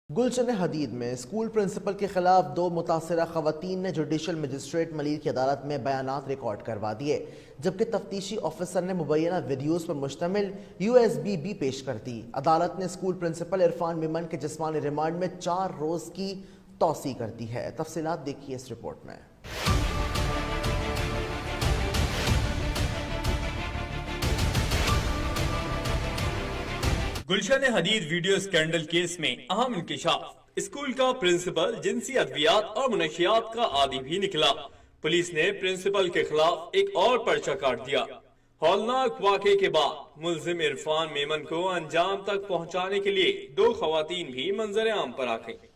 گلشن حدید میں school principal کے خلاف 2 متاثرہ خواتین نے جوڈیشل مجسٹریٹ ملیر کی عدالت میں بیانات ریکارڈ کروا دیے، جبکہ تفتیشی آفیسر نے مبینہ ویڈیوز پر مشتمل USB بھی پیش کر دی۔ عدالت نے اسکول پرنسپل عرفان میمن کے جسمانی ریمانڈ میں 4 روز کی توسیع کر دی ہے۔ تفصیلات دیکھیے اس رپورٹ میں۔ گلشن حدید ویڈیو اسکینڈل کیس میں اہم انکشاف، اسکول کا پرنسپل جنسی ادویات اور منشیات کا عادی بھی نکلا۔ پولیس نے پرنسپل کے خلاف ایک اور پرچہ کاٹ دیا۔ ہولناک واقعے کے بعد ملزم عرفان میمن کو انجام تک پہنچانے کے لیے 2 خواتین بھی منظر عام پر آ گئیں۔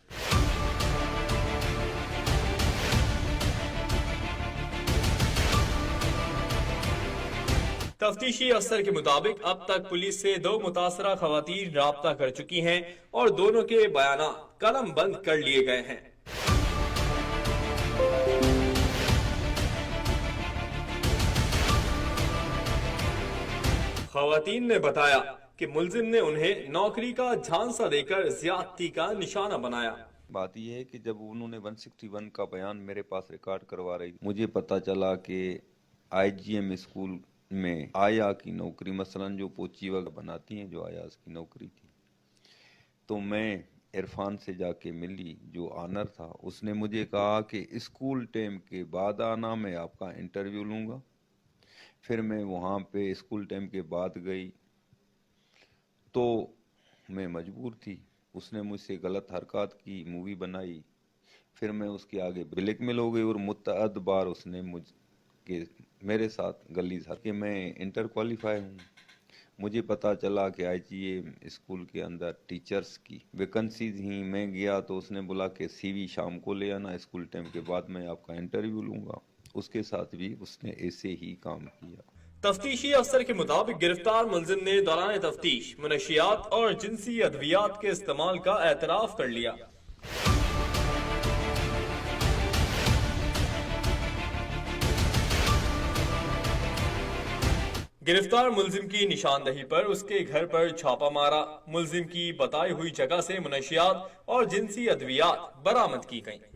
تفتیشی افسر کے مطابق اب تک پولیس سے 2 متاثرہ خواتین رابطہ کر چکی ہیں اور دونوں کے بیانات قلم بند کر لیے گئے ہیں۔ خواتین نے بتایا کہ ملزم نے انہیں نوکری کا جھانسا دے کر زیادتی کا نشانہ بنایا۔ بات یہ ہے کہ جب انہوں نے 161 کا بیان میرے پاس ریکارڈ کروا رہی، مجھے پتا چلا کہ IGM اسکول میں آیا کی نوکری، مثلا جو پوچی وغیرہ بناتی ہیں، جو آیاز کی نوکری تھی، تو میں عرفان سے جا کے ملی جو آنر تھا۔ اس نے مجھے کہا کہ اسکول ٹائم کے بعد آنا، میں آپ کا انٹرویو لوں گا۔ پھر میں وہاں پہ اسکول ٹائم کے بعد گئی تو میں مجبور تھی، اس نے مجھ سے غلط حرکات کی، مووی بنائی۔ پھر میں اس کے آگے بلیک میل ہو گئی اور متعدد بار اس نے کہ میرے ساتھ گلیز کہ میں انٹر کوالیفائی ہوں۔ مجھے پتا چلا کہ IGM اسکول کے اندر ٹیچرز کی ویکنسیز ہی، میں گیا تو اس نے بولا کہ CV شام کو لے آنا، اسکول ٹائم کے بعد میں آپ کا انٹرویو لوں گا۔ اس کے ساتھ بھی اس نے ایسے ہی کام کیا۔ تفتیشی افسر کے مطابق گرفتار ملزم نے دوران تفتیش منشیات اور جنسی ادویات کے استعمال کا اعتراف کر لیا۔ گرفتار ملزم کی نشاندہی پر اس کے گھر پر چھاپا مارا۔ ملزم کی بتائی ہوئی جگہ سے منشیات اور جنسی ادویات برآمد کی گئیں۔